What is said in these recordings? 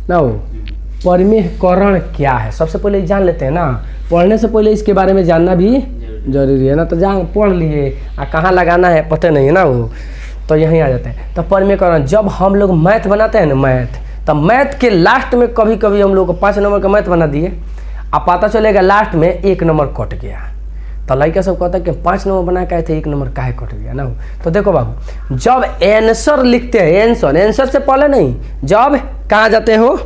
ना हो। परिमेयकरण क्या है सबसे पहले जान लेते हैं ना, पढ़ने से पहले इसके बारे में जानना भी जरूरी है ना। तो जान पढ़ लिए कहाँ लगाना है पता नहीं है ना वो, तो यहीं आ जाते हैं। तो परिमेयकरण जब हम लोग मैथ बनाते हैं ना, मैथ, तो मैथ के लास्ट में कभी कभी हम लोग को 5 नंबर का मैथ बना दिए, अब पता चलेगा लास्ट में 1 नंबर कट गया, तो लड़का सब कहता है कि 5 नंबर बना के आए थे 1 नंबर काहे कट गया ना। तो देखो बाबू, जब आंसर लिखते हैं, आंसर से पहले नहीं, जब कहाँ जाते हो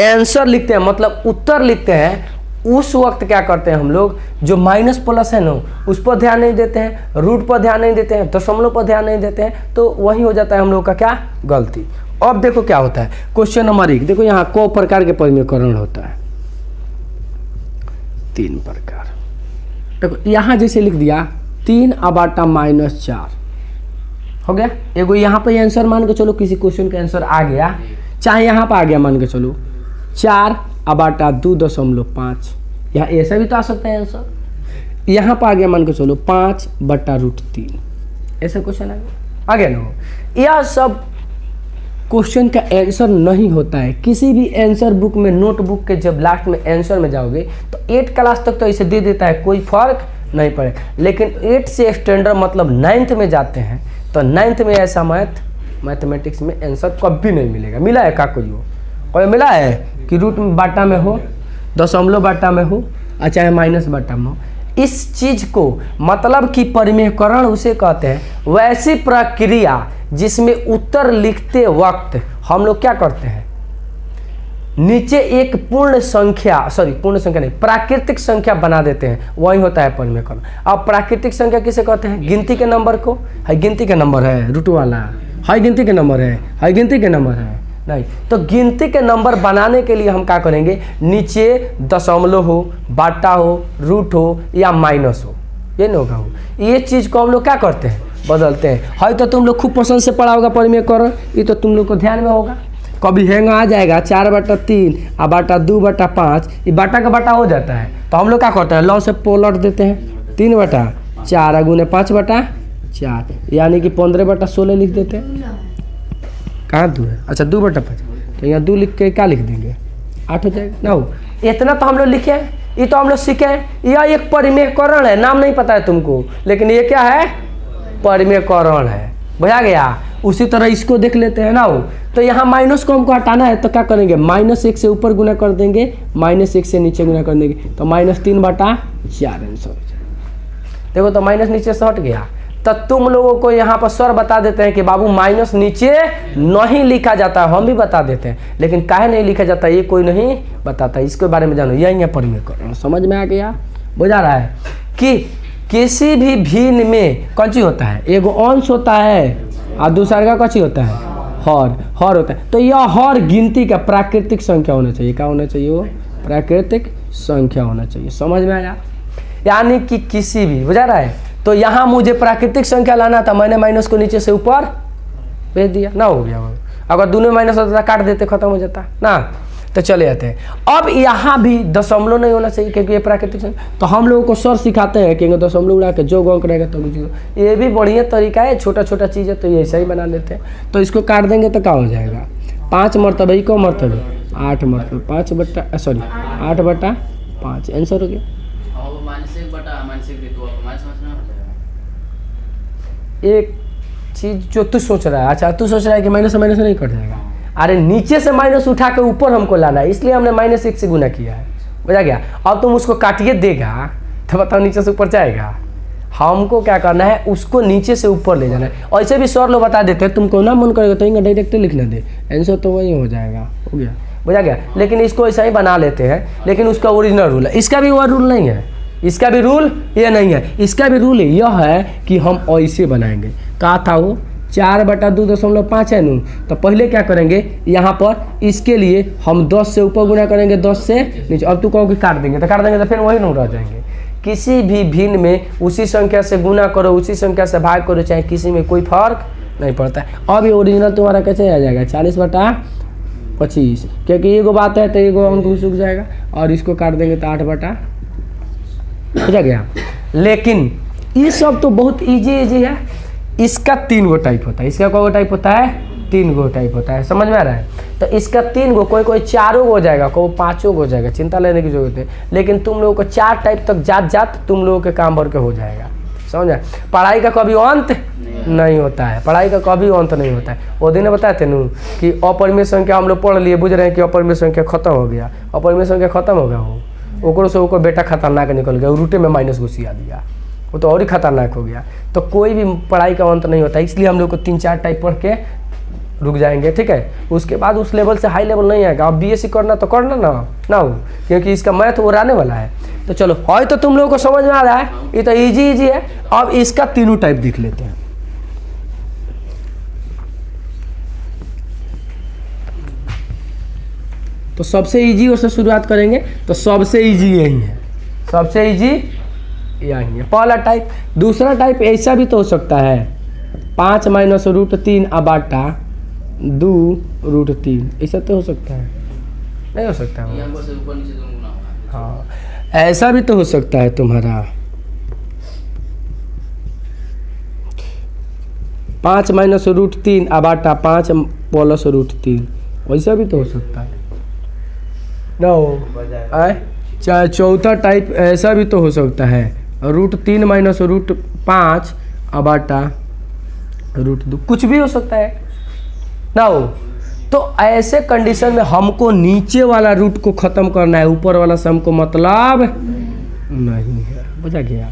आंसर लिखते हैं मतलब उत्तर लिखते हैं, उस वक्त क्या करते हैं हम लोग, जो माइनस प्लस है ना उस पर ध्यान नहीं देते हैं, रूट पर ध्यान नहीं देते हैं, दशमलव पर ध्यान नहीं देते हैं, तो वही हो जाता है हम लोग का क्या गलती। अब देखो क्या होता है, क्वेश्चन नंबर 1 देखो, यहाँ को प्रकार के परिमेयकरण होता है, 3 प्रकार। देखो यहाँ जैसे लिख दिया 3/-4 हो गया, एगो यहाँ पे आंसर मान के चलो, किसी क्वेश्चन का आंसर आ गया, चाहे यहाँ पर आ गया मान के चलो 4/2.5, यहाँ ऐसा भी तो आ सकता है आंसर, यहाँ पर आ गया मान के चलो 5/√3, ऐसा क्वेश्चन आ गया ना। यह सब क्वेश्चन का आंसर नहीं होता है। किसी भी आंसर बुक में, नोटबुक के जब लास्ट में आंसर में जाओगे तो 8 क्लास तक तो इसे दे देता है, कोई फर्क नहीं पड़े, लेकिन 8 से स्टैंडर्ड मतलब 9th में जाते हैं, तो 9th में ऐसा मैथमेटिक्स में आंसर कभी नहीं मिलेगा। मिला है का कोई मिला है कि रूट बाटा में हो, दशमलव बाटा में हो, चाहे माइनस बाटा में हो। इस चीज को मतलब कि परिमेयकरण उसे कहते हैं, वैसी प्रक्रिया जिसमें उत्तर लिखते वक्त हम लोग क्या करते हैं, नीचे एक पूर्ण संख्या नहीं, प्राकृतिक संख्या बना देते हैं, वही होता है परिमेयकरण। अब प्राकृतिक संख्या किसे कहते हैं, गिनती के नंबर को, है गिनती के नंबर है रूट वाला, है गिनती के नंबर है गिनती के नंबर है नहीं, तो गिनती के नंबर बनाने के लिए हम क्या करेंगे, नीचे दशमलव हो, बाटा हो, रूट हो या माइनस हो, ये नहीं होगा हो, ये चीज़ को हम लोग क्या करते हैं, बदलते हैं। है तो तुम लोग खूब पसंद से पढ़ा होगा परिमेयकरण, ये तो तुम लोग को ध्यान में होगा, कभी हैंग आ जाएगा 4/3/2/5, ये बाटा का बाटा हो जाता है, तो हम लोग क्या करते हैं, लॉ से पोलट देते हैं, 3/4 गुने 5/4, यानी कि 15/16 लिख देते हैं। कहाँ 2 है, अच्छा 2/5, तो यहाँ 2 लिख के क्या लिख देंगे, 8 हो जाएगा ना। हो इतना तो हम लोग लिखे हैं, ये तो हम लोग सीखे हैं, यह एक परिमेयकरण है, नाम नहीं पता है तुमको, लेकिन ये क्या है, परिमेयकरण है, बुझा गया। उसी तरह इसको देख लेते हैं ना। हो तो यहाँ माइनस को हमको हटाना है, तो क्या करेंगे, -1 से ऊपर गुना कर देंगे, -1 से नीचे गुना कर देंगे, तो -3/4 आंसर हो जाएगा। देखो तो माइनस नीचे से हट गया, तो तुम लोगों को यहाँ पर सर बता देते हैं कि बाबू माइनस नीचे नहीं लिखा जाता, हम भी बता देते हैं, लेकिन काहे नहीं लिखा जाता ये कोई नहीं बताता, इसके बारे में जानो, यही है परिमेयकरण। समझ में आ गया, बुझा रहा है कि किसी भी भिन्न में कौन चीज होता है, एगो अंश होता है और दूसरा का कौन चीज होता है, हर होता है। तो यह हर गिनती का प्राकृतिक संख्या होना चाहिए, क्या होना चाहिए, वो प्राकृतिक संख्या होना चाहिए। समझ में आया, यानी कि किसी भी, बुझा रहा है। तो यहाँ मुझे प्राकृतिक संख्या लाना था, मैंने माइनस को नीचे से ऊपर भेज दिया ना, हो गया। अगर दोनों माइनस होता था काट देते, खत्म हो जाता ना, तो चले जाते हैं। अब यहाँ भी दशमलव नहीं होना चाहिए क्योंकि ये प्राकृतिक संख्या, तो हम लोगों को सर सिखाते हैं कि दशमलव उड़ा के जो अंक रहेगा तो ये भी बढ़िया तरीका है, छोटा छोटा चीज़ है तो ये ऐसा ही बना लेते हैं। तो इसको काट देंगे तो क्या हो जाएगा, 5 मरतबे को मरतबे 8 मरतबे 8/5 आंसर हो गया। एक चीज जो तू सोच रहा है, अच्छा तू सोच रहा है कि माइनस से माइनस नहीं कट जाएगा, अरे नीचे से माइनस उठा के ऊपर हमको लाना है, इसलिए हमने -1 से गुना किया है, बुझा गया। अब तुम उसको काटिए देगा तो बताओ नीचे से ऊपर जाएगा, हमको क्या करना है, उसको नीचे से ऊपर ले जाना है। ऐसे भी सर लोग बता देते हैं, तुमको ना मन करेगा तो इनका डायरेक्ट लिखना दे, आंसर तो वही हो जाएगा, हो गया, बुझा गया। लेकिन इसको ऐसा ही बना लेते हैं, लेकिन उसका ओरिजिनल रूल है, इसका भी वो रूल नहीं है, इसका भी रूल ये नहीं है, इसका भी रूल यह है कि हम ऐसे बनाएंगे। कहा था वो 4/2.5 है नू, तो पहले क्या करेंगे, यहाँ पर इसके लिए हम 10 से ऊपर गुना करेंगे, 10 से नीचे। अब तू कहोगे काट देंगे, तो काट देंगे तो फिर वही नू रह जाएंगे। किसी भी भिन्न में उसी संख्या से गुना करो, उसी संख्या से भाग करो, चाहे किसी में कोई फर्क नहीं पड़ता है। अब ये ओरिजिनल तुम्हारा कैसे आ जाएगा, 40/25, क्योंकि एगो बात है तो एगो अंक सूख जाएगा, और इसको काट देंगे तो 8/, समझा गया। लेकिन ये सब तो बहुत इजी है, इसका 3 गो टाइप होता है, इसका कौन टाइप होता है, 3 गो टाइप होता है, समझ में आ रहा है। तो इसका 3 गो, कोई कोई 4 गो हो जाएगा, कोई 5 गो हो जाएगा, चिंता लेने की जरूरत नहीं। लेकिन तुम लोगों को 4 टाइप तक जात तुम लोगों के काम भर के हो जाएगा। समझा? पढ़ाई का कभी अंत नहीं होता है, पढ़ाई का कभी अंत नहीं होता है। वो दिन बताए थे नू कि अपरिमेय संख्या हम लोग पढ़ लिए, बुझ रहे हैं कि अपरिमेय संख्या खत्म हो गया, अपरिमेय संख्या खत्म हो गया, वो ओकरो से ओकर बेटा खतरनाक निकल गया, रूटे में माइनस घुसिया दिया, वो तो और ही खतरनाक हो गया। तो कोई भी पढ़ाई का अंत नहीं होता है, इसलिए हम लोग को 3-4 टाइप पढ़ के रुक जाएंगे, ठीक है। उसके बाद उस लेवल से हाई लेवल नहीं आएगा। अब बीएससी करना तो करना ना हो, क्योंकि इसका मैथ वो आने वाला है। तो चलो, और तो तुम लोगों को समझ में आ रहा है, ये तो इजी है। अब इसका तीनों टाइप देख लेते हैं। तो सबसे इजी से शुरुआत करेंगे, तो सबसे इजी यही है, सबसे इजी यही है पहला टाइप। दूसरा टाइप ऐसा भी तो हो सकता है, 5 - √3 अबाटा 2√3, ऐसा तो हो सकता है, नहीं हो सकता है? हाँ, ऐसा भी तो हो सकता है तुम्हारा, 5 - √3 अबाटा 5 + √3, वैसा भी तो हो सकता है ना हो। चाहे चौथा टाइप ऐसा भी तो हो सकता है, √3 - √5 अबाटा √2, कुछ भी हो सकता है ना हो। तो ऐसे कंडीशन में हमको नीचे वाला रूट को ख़त्म करना है, ऊपर वाला से हमको मतलब नहीं है, बुझा गया?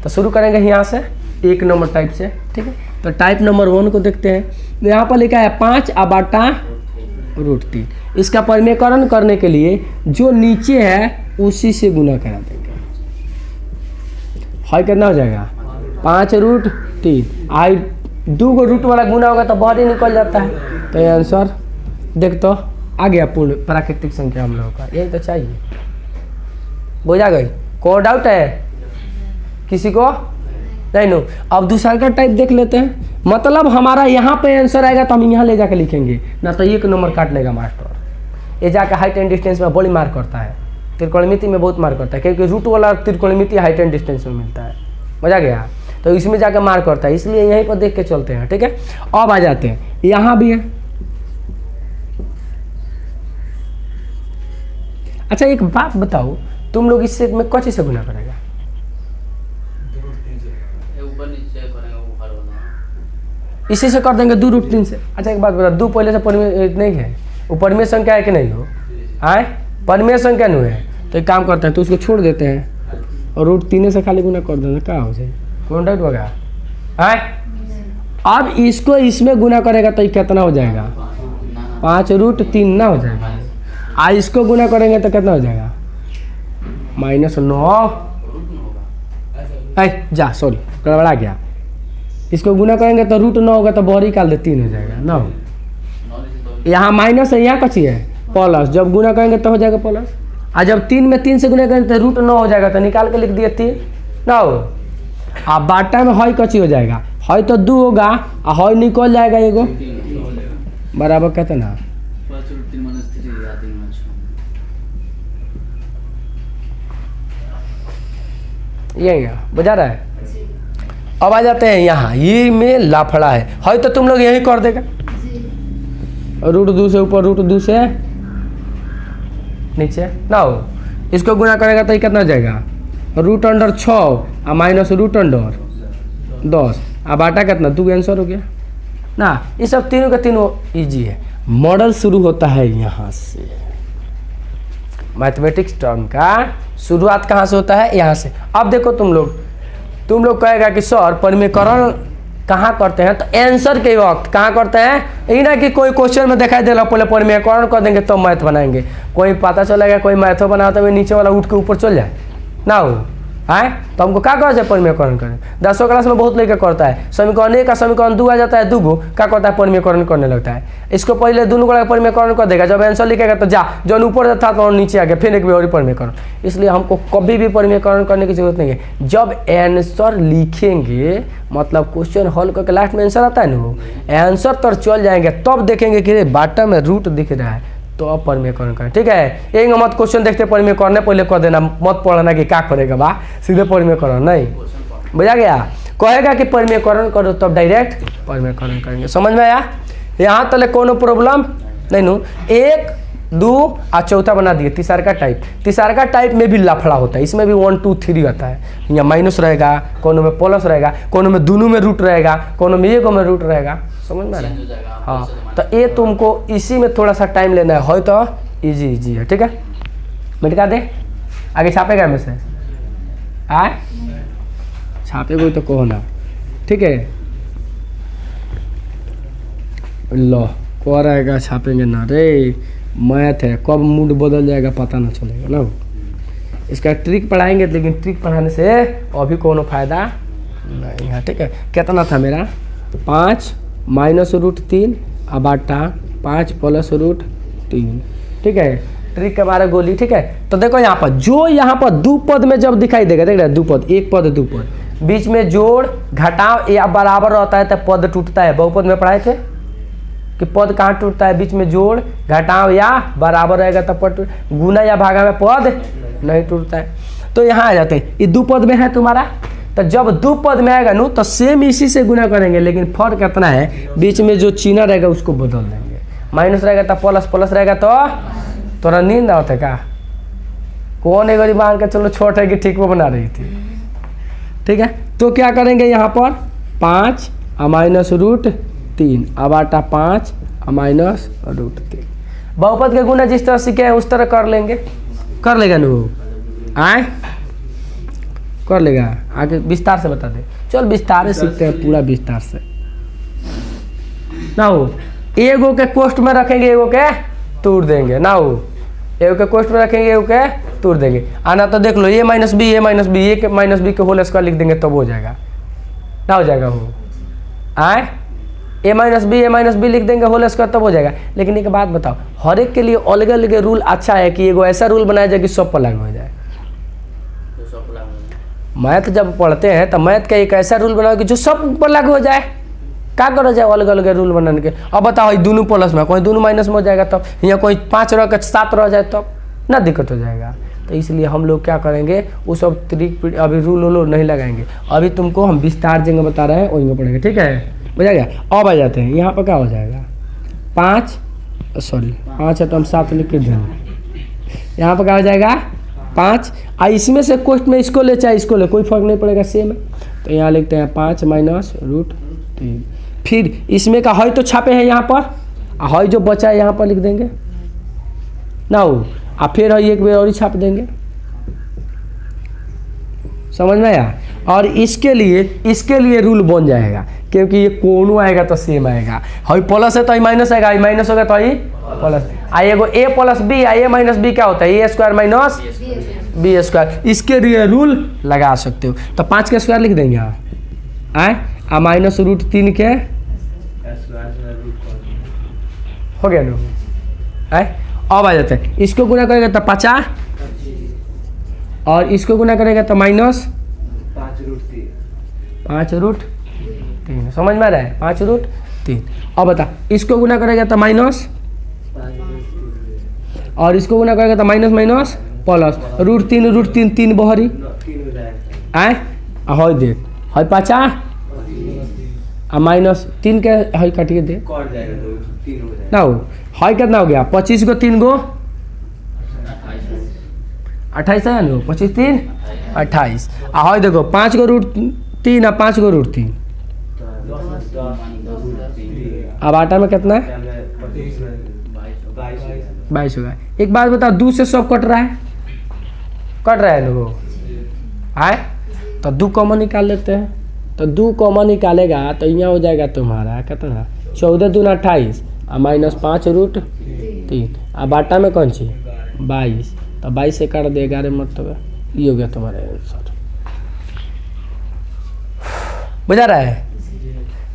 तो शुरू करेंगे यहाँ से 1 नंबर टाइप से, ठीक है। तो टाइप नंबर 1 को देखते हैं। यहाँ पर लिखा है 5 अबाटा √3। इसका परिमेयकरण करने के लिए जो नीचे है उसी से गुना करा देंगे। हाई कितना हो जाएगा? 5√3। आई 2 गो रूट वाला गुना होगा तो बाहर ही निकल जाता है। तो ये आंसर देख तो आ गया, पूर्ण प्राकृतिक संख्या हम लोगों का, यही तो चाहिए। बुझा गई? कोई डाउट है किसी को? नहीं नो। अब दूसरा का टाइप देख लेते हैं। मतलब हमारा यहाँ पे आंसर आएगा तो हम यहाँ ले जाकर लिखेंगे, ना तो 1 नंबर काट लेगा मास्टर। ये जाकर हाइट एंड डिस्टेंस में बड़ी मार करता है, त्रिकोणमिति में बहुत मार करता है, क्योंकि रूट वाला त्रिकोणमिति हाइट एंड डिस्टेंस में मिलता है। मजा गया? तो इसमें जाकर मार करता है, इसलिए यहीं पर देख के चलते हैं, ठीक है। अब आ जाते हैं, यहाँ भी है। अच्छा एक बात बताओ, तुम लोग इससे में कौन चीज से गुना करेगा? इसी से कर देंगे 2√3 से। अच्छा एक बात बता, 2 पहले से परिमेय नहीं है, वो परिमेय संख्या है कि नहीं हो? आए परिमेय संख्या नहीं है, तो एक काम करते हैं, तो उसको छोड़ देते हैं और √3 से खाली गुना कर देना, क्या हो जाए? कौन डाउट होगा? आए अब इसको इसमें गुना करेगा तो कितना हो जाएगा? 5√3 ना हो जाएगा। आज इसको गुना करेंगे तो कितना हो जाएगा? -9। जा सॉरी गड़बड़ा गया। इसको गुना करेंगे तो √9 होगा तो बाहर निकाल दे, 3 हो जाएगा 9। यहाँ माइनस है, यहाँ कची है प्लस, जब गुना करेंगे तो हो जाएगा प्लस। और जब 3 में 3 से गुना करेंगे तो √9 हो जाएगा, तो निकाल के लिख दिए 3 ना हो। अब बाटा में हई कची हो जाएगा, हई तो 2 होगा और हई निकल जाएगा एगो, बराबर कितना? यही बुझा रहा है। अब आ जाते हैं यहाँ, ये में लाफड़ा है तो तुम लोग यही कर देगा, √2 से ऊपर √2 से नीचे ना हो। इसको गुना करेगा तो ये कितना हो जाएगा? √6 और माइनस √10। अब आटा कितना? 2 आंसर हो गया ना। ये सब तीनों का तीनों इजी है। मॉडल शुरू होता है यहाँ से, मैथमेटिक्स टर्म का शुरुआत कहाँ से होता है? यहाँ से। अब देखो तुम लोग कहेगा कि सर परिमेयकरण कहाँ करते हैं? तो आंसर के वक्त कहाँ करते हैं? यही ना कि कोई क्वेश्चन में दिखाई दे रहा पहले परिमेयकरण कर देंगे तो मैथ बनाएंगे। कोई पता चलेगा कोई मैथो बनाता है नीचे वाला उठ के ऊपर चल जाए ना हो, है तो हमको क्या करना चाहिए? परिमेयकरण करें। 10वीं क्लास में बहुत लड़का करता है, समीकरण 1 का समीकरण 2 आ जाता है, 2 गो क्या करता है? परिमेयकरण करने लगता है। इसको पहले दोनों को परिमेयकरण कर देगा, जब आंसर लिखेगा तो जा जो ऊपर था तो नीचे आ गया, फिर एक बार परिमेयकरण। इसलिए हमको कभी भी परिमेयकरण करने की जरूरत नहीं है। जब आंसर लिखेंगे मतलब क्वेश्चन हल करके लास्ट में आंसर आता है ना, आंसर तर चल जाएंगे तब देखेंगे कि बाटा में रूट दिख रहा है, तो अब परिमेयकरण करें, ठीक है। एक मत क्वेश्चन देखते परिमेयकरण पहले कर देना, मत पढ़ना कि क्या करेगा बा, सीधे परिमेयकरण नहीं। बुझा गया? कहेगा कि परिमेयकरण करो तब डायरेक्ट परिमेयकरण करेंगे। समझ में आया? यहाँ तले कोनो प्रॉब्लम नहीं नो, 1 2 और चौथा बना दिए तीसरा टाइप। तीसरा टाइप में भी लफड़ा होता है, इसमें भी 1 2 3 आता है। यहाँ माइनस रहेगा, कोनो में प्लस रहेगा, कोनो में दोनों में रूट रहेगा, कोनो में एक में रूट रहेगा। समझ में आ रहा है? हाँ, तो ये तुमको इसी में थोड़ा सा टाइम लेना है तो इजी है। ठीक है, मिटा दे, आगे छापेगा में से आए छापे कोई तो कहो ना। ठीक है, लो को रहेगा छापेंगे ना रे, मैथ है, कब मूड बदल जाएगा पता ना चलेगा ना। इसका ट्रिक पढ़ाएंगे, लेकिन ट्रिक पढ़ाने से अभी कोनो फायदा नहीं है। ठीक है, कितना था मेरा 5 -√3 बटा 5 +√3। ठीक है, ट्रिक के बारे गोली। ठीक है, तो देखो यहाँ पर जो यहाँ पर दो पद में जब दिखाई देगा, देख रहे हैं, दो पद, एक पद दो पद, बीच में जोड़ घटाव या बराबर रहता है तो पद टूटता है। बहुपद में पढ़ाए थे कि पद कहाँ टूटता है, बीच में जोड़ घटाव या बराबर रहेगा तब पद, गुना या भागा में पद नहीं टूटता है। तो यहाँ आ जाते हैं, ये दो पद में है तुम्हारा, तो जब दो पद में आएगा नु तो सेम इसी से गुना करेंगे, लेकिन फर्क कितना है, बीच में जो चिन्ह रहेगा उसको बदल देंगे। माइनस रहेगा तो प्लस, प्लस रहेगा तो तोरा नींद आता है का, कौन एक बारी मान के चलो छोटे की ठीक वो बना रही थी। ठीक है, तो क्या करेंगे यहाँ पर 5 -√3 बटा 5 -√3। बहुपद के गुना जिस तरह सीखे हैं उस तरह कर लेंगे, कर लेगा नु आए, कर लेगा। आगे विस्तार से बता दे, चल विस्तार से सीखते हैं, पूरा विस्तार से ना हो। एगो के कोष्ट में रखेंगे, एगो के तोड़ देंगे ना हो, एगो के कोष्ट में रखेंगे, एगो के तोड़ देंगे। आना तो देख लो, a - b, a - b के होल स्क्वायर लिख देंगे तब हो जाएगा ना, हो जाएगा हो आए, a - b लिख देंगे होल स्क्वायर तब हो जाएगा। लेकिन एक बात बताओ, हर एक के लिए अलग अलग रूल अच्छा है कि एगो ऐसा रूल बनाया जाए कि सब पर लागू हो जाए। मैथ जब पढ़ते हैं तो मैथ का एक ऐसा रूल बनाओ कि जो सब पर लागू हो जाए। क्या करो जाए अलग अलग रूल बनाने के। अब बताओ, दोनों प्लस में, कोई दोनों माइनस में हो जाएगा तब, यहाँ कोई 5 रह कर 7 रह जाए तब ना दिक्कत हो जाएगा। तो इसलिए हम लोग क्या करेंगे, वो सब ट्रिक अभी रूल नहीं लगाएंगे। अभी तुमको हम विस्तार जगह बता रहे हैं, वहीं में पढ़ेंगे। ठीक है, हो जाएगा। अब आ जाते हैं यहाँ पर, क्या हो जाएगा 5 है तो हम 7 लिख के देंगे। यहाँ पर क्या हो जाएगा 5, इसमें से क्वेश्चन में इसको ले चाहे इसको ले, कोई फर्क नहीं पड़ेगा, सेम है। तो यहाँ लिखते हैं 5 -√3। फिर इसमें का हई तो छापे हैं यहाँ पर, हई जो बचा है यहाँ पर लिख देंगे ना हो, फिर हई एक बार और ही छाप देंगे। समझ में आया? और इसके लिए रूल बन जाएगा, क्योंकि ये कोनो आएगा तो सेम आएगा। हई प्लस है तो माइनस आएगा, माइनस होगा तो प्लस। एगो a + b, a - b क्या होता है, a² - b स्क्वायर। इसके लिए रूल लगा सकते हो। तो 5 के स्क्वायर लिख देंगे आए, -√3 के हो गया नो आए। अब आ जाते हैं, इसको गुना करेगा तो 50 और इसको गुना करेगा तो -5√3। समझ में आ रहा है, 5√3। अब बता, इसको गुना करेगा तो माइनस, और इसको गुना करेगा तो माइनस प्लस, √3 3 बहरी आए। हई देख, हई 50 -3 के हई काटिए दे ना हो। हई कितना हो गया, 25 को 3 गो 28 है ना, 25 3 28। हई देखो 5 को √3 और 5 को √3। अब आटा में कितना है 22 होगा। एक बात बताओ, 2 से सब कट रहा है लोगों आए, तो 2 कॉमन निकाल लेते हैं। तो 2 कॉमन निकालेगा तो यहाँ हो जाएगा तुम्हारा कितना, 14 दूना 28 और -5√3। अब आटा में कौन सी 22, तो 22 से काट दे 11, मतलब ये हो गया तुम्हारा आंसर। बुझा रहा है?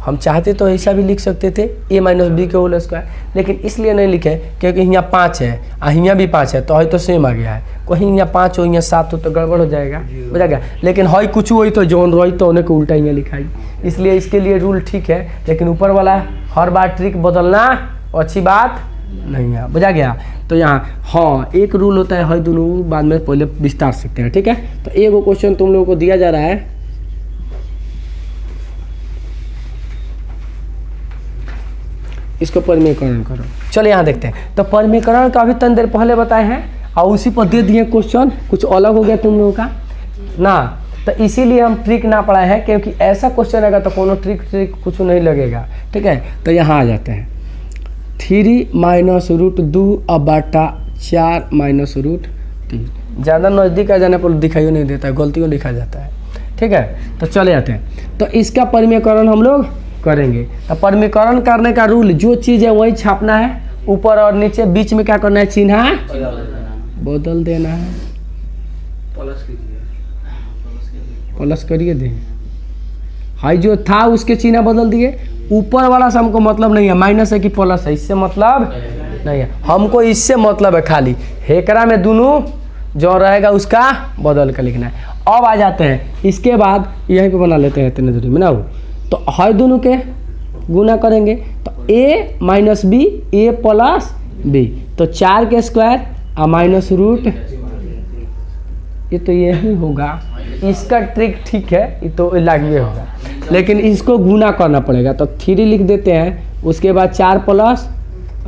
हम चाहते तो ऐसा भी लिख सकते थे, a - b के होल स्क्वायर, लेकिन इसलिए नहीं लिखे क्योंकि यहाँ 5 है और यहाँ भी 5 है, तो हई तो सेम आ गया है। कहीं यहाँ 5 हो यहाँ 7 हो तो गड़बड़ हो जाएगा, बुझा गया। लेकिन हई कुछ हुई तो जौन रही तो उन्हें को उल्टा यहाँ लिखाई, इसलिए इसके लिए रूल ठीक है। लेकिन ऊपर वाला हर बार ट्रिक बदलना अच्छी बात नहीं है, बुझा गया। तो यहाँ हाँ एक रूल होता है, हई दोनों बाद में पहले विस्तार सीखते हैं। ठीक है, तो एगो क्वेश्चन तुम लोगों को दिया जा रहा है, इसको परिमेयकरण करो। चलो यहाँ देखते हैं। तो परिमेयकरण का अभी तन देर पहले बताए हैं और उसी पर दे दिए क्वेश्चन, कुछ अलग हो गया तुम लोगों का ना। तो इसीलिए हम ट्रिक ना पढ़ाए हैं, क्योंकि ऐसा क्वेश्चन रहेगा तो कोनो ट्रिक कुछ नहीं लगेगा। ठीक है, तो यहाँ आ जाते हैं 3 माइनस रूट 2 अब बटा 4 माइनस रूट 3। ज़्यादा नज़दीक आ जाने पर दिखाई नहीं देता है, गलतियों लिखा जाता है। ठीक है, तो चले जाते हैं। तो इसका परिमेयकरण हम लोग करेंगे। तो परिमेयकरण करने का रूल, जो चीज़ है वही छापना है, ऊपर और नीचे, बीच में क्या करना है, चिन्ह बदल देना है। प्लस करिए दे, हाई जो था उसके चिन्ह बदल दिए। ऊपर वाला से हमको मतलब नहीं है, माइनस है कि प्लस है, इससे मतलब नहीं है, हमको इससे मतलब है खाली हेकरा में दोनों जो रहेगा उसका बदल कर लिखना है। अब आ जाते हैं, इसके बाद यहीं पे बना लेते हैं इतने दूरी में ना। तो है दोनों के गुना करेंगे तो a minus B, A plus B, तो 4 के स्क्वायर और माइनस रूट, ये तो यही होगा। इसका ट्रिक ठीक है, ये तो लागू होगा, लेकिन इसको गुना करना पड़ेगा। तो 3 लिख देते हैं, उसके बाद 4 प्लस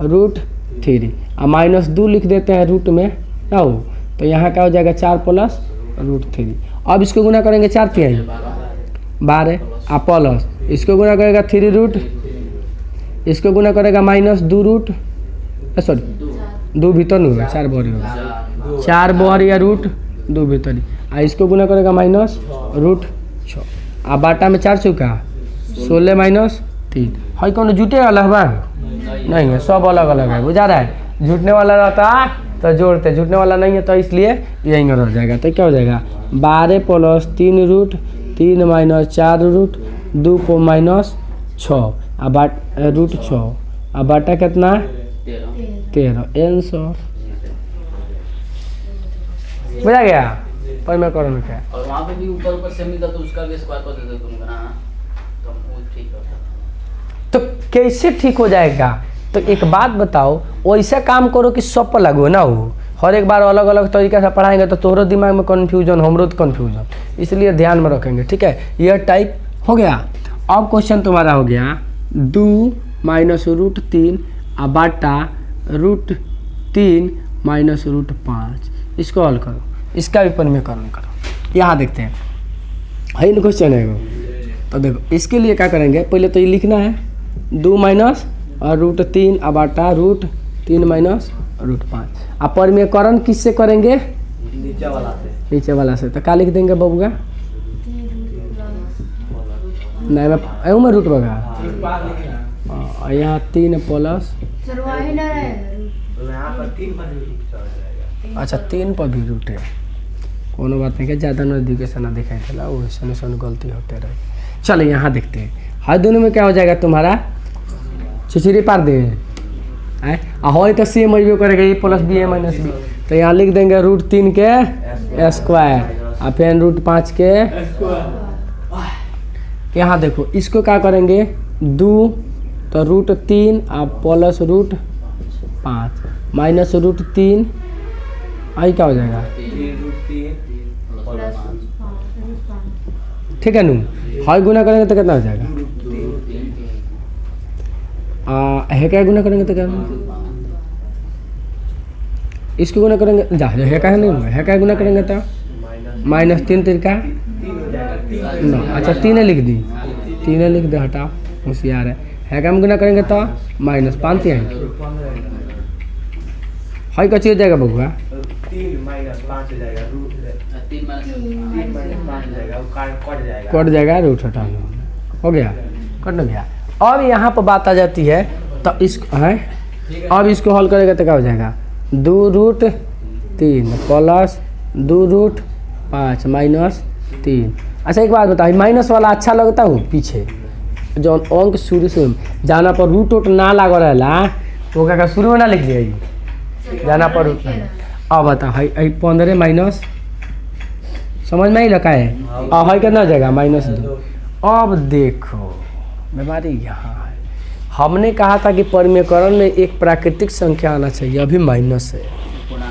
रूट 3 और माइनस 2 लिख देते हैं रूट में ना। तो यहाँ क्या हो जाएगा, 4 प्लस रूट 3। अब इसको गुना करेंगे 4 3 12 और प्लस इसको गुना करेगा 3 रूट, इसको गुना करेगा माइनस 2 रूट, सॉरी 2 भीतर नहीं होगा, 4 बहरी होगा, 4 बहरी या रूट 2 भीतरी, और इसको गुना करेगा माइनस रूट 6 और बाटा में 4 चौका 16 माइनस 3। है कौन जुटे वाला है? नहीं है, सब अलग अलग है, बुझा रहा है। जुटने वाला रहता तो जोड़ते, जुटने वाला नहीं है तो इसलिए यहीं रह जाएगा। तो क्या हो जाएगा, 12 प्लस 3 रूट 3 माइनस 4 रूट 2 को माइनस 6 और रूट 6 और बाटा कितना 13 आंसर। बुझा गया परिमेयकरण क्या। और वहाँ पे भी ऊपर से मिलता तो उसका भी स्क्वायर कर देते तुम ना, तो वो ठीक होता। तो कैसे ठीक हो जाएगा? तो एक बात बताओ, वैसा काम करो कि सब पर लागू ना हो। हर एक बार अलग अलग तरीके से पढ़ाएंगे तो तोहरो दिमाग में कन्फ्यूजन, हमरो तो कन्फ्यूजन, इसलिए ध्यान में रखेंगे। ठीक है, यह टाइप हो गया। अब क्वेश्चन तुम्हारा हो गया 2 माइनस रूट 3 और बाटा रूट 3 माइनस रूट 5। इसको हल करो, इसका भी परिमेयकरण करो। यहाँ देखते हैं, है ना क्वेश्चन है वो। तो देखो इसके लिए क्या करेंगे, पहले तो ये लिखना है 2 माइनस और रूट 3 और बाटा रूट 3 माइनस रूट 5। अब परिमेयकरण किससे करेंगे, नीचे वाला से। तो क्या लिख देंगे बबुआ, नहीं मैं रूट बगा, यहाँ 3 प्लस, अच्छा 3 पर भी रूट है, कोनो बात नहीं है, ज़्यादा नजदीक से ना दिखाई देला, वैसे गलती होते रहे। चलो यहाँ देखते हैं, हर दोनों में क्या हो जाएगा तुम्हारा, छिछरी पार दे हो तो सेम अबे करेगा, ए प्लस बी ए माइनस बी। तो यहाँ लिख देंगे रूट 3 के स्क्वायर और फिर रूट 5 के। यहाँ देखो इसको क्या करेंगे 2, तो रूट 3 और प्लस रूट 5 माइनस रूट 3, आई क्या हो जाएगा, ठीक है नू। हाई गुना करेंगे तो कितना हो जाएगा, है क्या गुना करेंगे तो क्या, इसको गुना करेंगे जा है क्या नहीं है क्या गुना करेंगे तो माइनस 3 तिरका 9, अच्छा 3 लिख दी, 3 लिख दे, हटाओ होशियार है क्या में गुना करेंगे तो माइनस 5 है, हाई का चीज जाएगा बबुआ 3 माइनस 5 हो जाएगा, रूट 3 माइनस 5 हो जाएगा, कट जाएगा, रूट हटा हो गया, कट गया। अब यहाँ पर बात आ जाती है, तो इसको है, अब इसको हल करेगा तो क्या हो जाएगा 2 रूट 3 प्लस 2 रूट 5 माइनस 3। अच्छा एक बात बताओ, माइनस वाला अच्छा लगता हो पीछे जो अंक शुरू से जाना पर रूट वोट ना लग रहा, वो क्या शुरू में ना लिख दिया जाना पर रूट। अब बताओ है 15 माइनस, समझ में ही लगा है, अब है कितना हो जाएगा -2। अब देखो बीमारी यहाँ है, हमने कहा था कि परिमेयकरण में एक प्राकृतिक संख्या आना चाहिए, अभी माइनस है,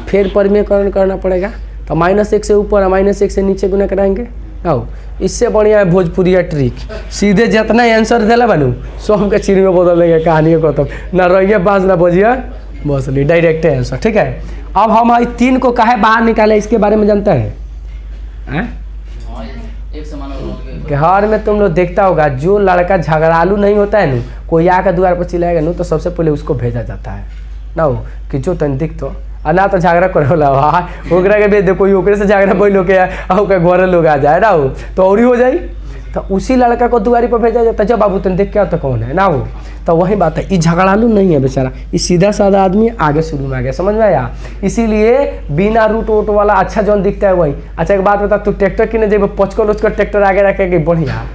फिर परिमेयकरण करना पड़ेगा। तो -1 से ऊपर और -1 से नीचे गुना कराएंगे आओ इससे बढ़िया है भोजपुरिया ट्रिक, सीधे जितना आंसर दिला बनू सबके चिड़ी में बदल देंगे, कहानी खत्म, ना रहिए बाज ना बजिए बसली, डायरेक्ट आंसर। ठीक है, अब हम 3 को काहे बाहर निकाले इसके बारे में जानते हैं? एक समान घर में तुम लोग देखता होगा जो लड़का झगड़ालू नहीं होता है ना, कोई आकर द्वार पर चिल्लाएगा ना तो सबसे पहले उसको भेजा जाता है ना हो कि जो तन दिख तो ना तो झगड़ा करे वाला ओकरा के भेज दे, कोई ओकरे से झगड़ा कोई लोग के घर लोग आ जाए ना हो तो और ही हो जाए, तो उसी लड़का को दुआरी पर भेजा जाता है, जब बाबू तुम देख क्या होता कौन है ना हो। तो वही बात है, ये झगड़ालू नहीं है बेचारा, ये सीधा साधा आदमी आगे शुरू में आ गया, समझ में आया? इसीलिए बिना रूट वोट वाला अच्छा जौन दिखता है वही। अच्छा एक बात बता, तू ट्रैक्टर किने जब पचकल उचकल ट्रैक्टर आगे रखेगी बढ़िया,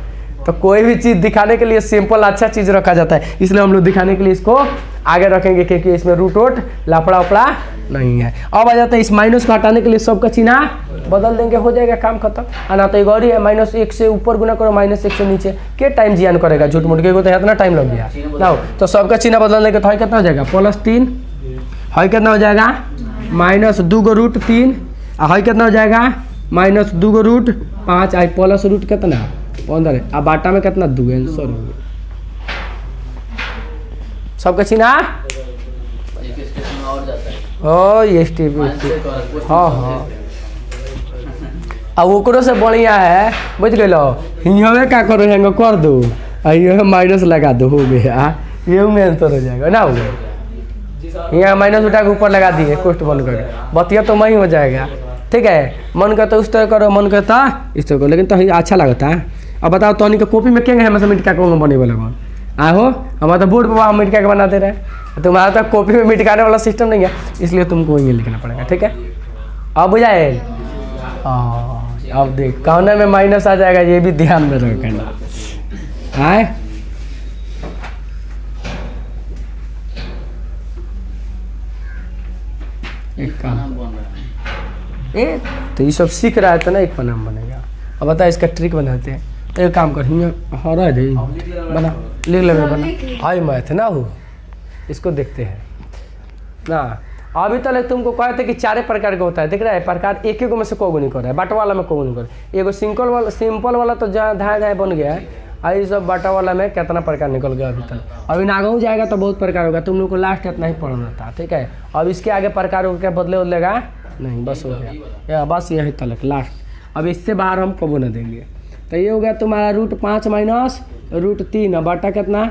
तो कोई भी चीज़ दिखाने के लिए सिंपल अच्छा चीज़ रखा जाता है, इसलिए हम लोग दिखाने के लिए इसको आगे रखेंगे क्योंकि इसमें रूट वोट लापड़ा उपड़ा नहीं है। अब आ जाता है इस माइनस को हटाने के लिए सबका चिन्ह बदल देंगे, हो जाएगा काम खत्म। आना तो गौरी है, -1 से ऊपर गुना करो, -1 से नीचे, के टाइम जियान करेगा झूठ मूठ के, तो इतना टाइम लग गया ना। तो सबका चिन्ह बदल देंगे तो है कितना हो जाएगा +3, है कितना हो जाएगा -2√3, है कितना हो जाएगा -2√5, आई प्लस रूट कितना 15, अब बाटा में कितना 2 आंसर हो गया। सबका चिन्ह एक स्टेशन और जाता है। ओ ये स्टेप, हाँ हाँ, अब ओकरो से बढ़िया है, बुझ गए हिंगे क्या करो, हेंगे कर दो ये माइनस लगा दो, हो गया ये में आंसर हो जाएगा ना। हो यहाँ माइनस उठा के ऊपर लगा दिए कोष्ट बंद करके, बतिया तो वही हो जाएगा। ठीक है, मन करता उस तरह करो, मन करता इस तरह करो, लेकिन तो अच्छा लगता है। अब बताओ तो का कॉपी में क्या है, मतलब मिटका को बने वाला कौन आहो, हमारा तो बोर्ड पर हम मिटका के बनाते रहे, तुम्हारा तो कॉपी में मिटकाने वाला सिस्टम नहीं है, इसलिए तुमको ये लिखना पड़ेगा। ठीक है, अब बुझाए, अब देख कहने में माइनस आ जाएगा, ये भी ध्यान में रखना है। एक काम बन रहा है। तो ये सब सीख रहा है तो ना एक पनाम बनेगा। अब बता इसका ट्रिक बनाते हैं, तो एक काम कर, हरा दे बना, लिख ले बना, हाई मैथ ना हो, इसको देखते हैं ना। अभी तक तुमको कहते कि 4 प्रकार का होता है, देख रहा है प्रकार, एक में से कोगो नहीं कर रहा है, बाटा वाला में कोगो नहीं कर रहा है, एगो सिंपल वाला तो जहाँ धाए धाए बन गया है, और ये सब बाटा वाला में कितना प्रकार निकल गया अभी तक। अभी नागऊ जाएगा तो बहुत प्रकार होगा, तुम लोग को लास्ट इतना ही पढ़ना था। ठीक है, अब इसके आगे प्रकार हो क्या बदलेगा नहीं, बस हो गया, बस यही तक लास्ट। अब इससे बाहर हम कबो न देंगे। तो ये हो गया तुम्हारा √5 माइनस √3, बाटा कितना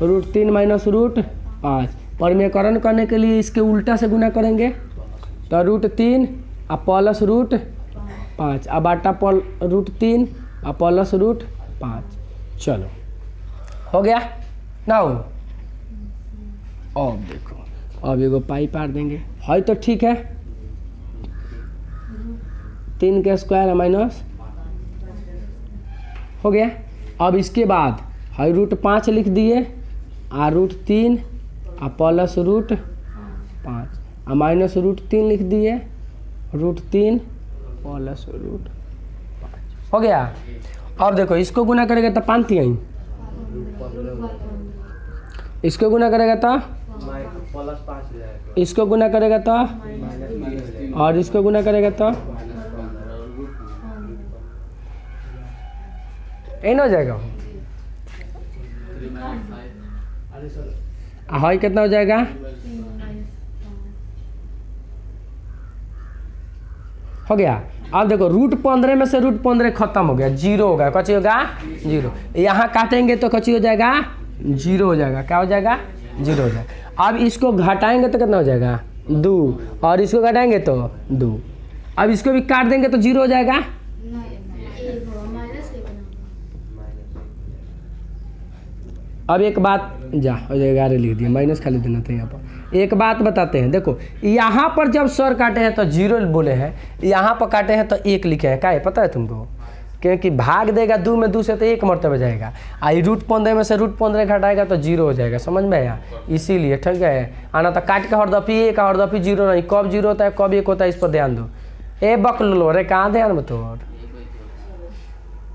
√3 माइनस √5। परिमेयकरण करने के लिए इसके उल्टा से गुना करेंगे, तो √3 और प्लस √5, अब बाटा √3 और प्लस √5। चलो हो गया ना हो। अब देखो, अब एगो पाई पार देंगे, है तो ठीक है, 3 के स्क्वायर माइनस हो गया। अब इसके बाद है √5 लिख दिए, और √3 और प्लस √5 और माइनस √3 लिख दिए, √3 प्लस √5 हो गया। अब देखो इसको गुना करेगा तो 5 यहीं, इसको गुना करेगा तो +5 हो जाएगा, इसको गुना करेगा तो, और इसको गुना करेगा तो एन हो जाएगा। हाई कितना हो जाएगा, हो गया। अब देखो √15 में से √15 खत्म हो गया, 0 होगा, कची होगा 0, यहाँ काटेंगे तो कची हो जाएगा 0 हो जाएगा, क्या हो जाएगा 0 हो जाएगा। अब इसको घटाएंगे तो कितना हो जाएगा 2, और इसको घटाएंगे तो 2, अब इसको भी काट देंगे तो 0 हो जाएगा। अब एक बात जा हो जाएगा, लिख दिया, माइनस खाली देना था यहाँ पर। एक बात बताते हैं, देखो यहाँ पर जब सर काटे हैं तो 0 बोले हैं, यहाँ पर काटे हैं तो 1 लिखे हैं, क्या है पता है तुमको? क्योंकि भाग देगा 2 में 2 से तो 1 मरतबा जाएगा, आई √15 में से √15 घटाएगा तो 0 हो जाएगा, समझ में आया? इसीलिए ठीक है, आना तो काट के हरदफी 1 हरदफी 0 नहीं, कब 0 होता है कब 1 होता है, इस पर ध्यान दो। ए बकलो रे, कहाँ ध्यान में तो,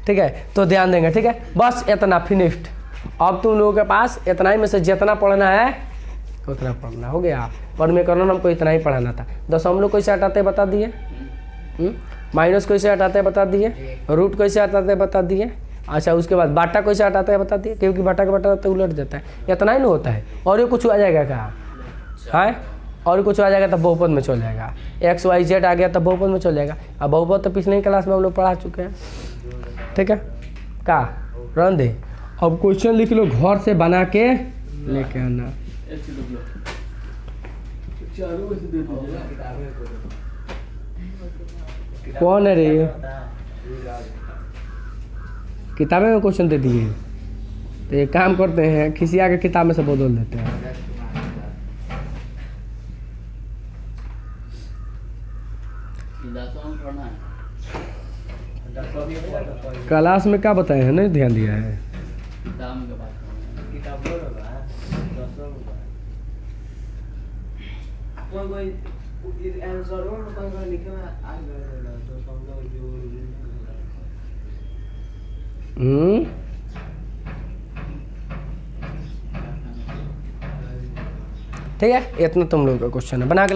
ठीक है, तो ध्यान देंगे। ठीक है, बस इतना फिनिश्ड। अब तुम लोगों के पास इतना ही में से जितना पढ़ना है उतना पढ़ना, हो गया। परिमेयकरण हमको इतना ही पढ़ाना था, 10 हम लोग कैसे हटाते बता दिए। माइनस कैसे हटाते हैं बता दिए, रूट कैसे हटाते हैं बता दिए। अच्छा उसके बाद बाटा कैसे हटाते हैं बता दिए, क्योंकि बाटा का बाटा तो उलट जाता है, इतना ही ना होता है। और ये कुछ आ जाएगा क्या है, और कुछ आ जाएगा तब बहुपद में चल जाएगा। एक्स वाई जेड आ गया तब बहुपद में चल जाएगा। अब बहुपद तो पिछले ही क्लास में हम लोग पढ़ा चुके हैं, ठीक है का रन दे। अब क्वेश्चन लिख लो, घर से बना के लेके आना। कौन है रे, किताबें में क्वेश्चन दे दिए, तो एक काम करते हैं किसी आगे किताब में से बदल देते हैं। क्लास में क्या बताए हैं, नहीं ध्यान दिया है। दाम के बात किताब बोलो बा 10 रुपया कोई आंसर हो कोई लिखे में आ गया तो समझो जो ठीक है, इतना तुम लोग का क्वेश्चन है, बना के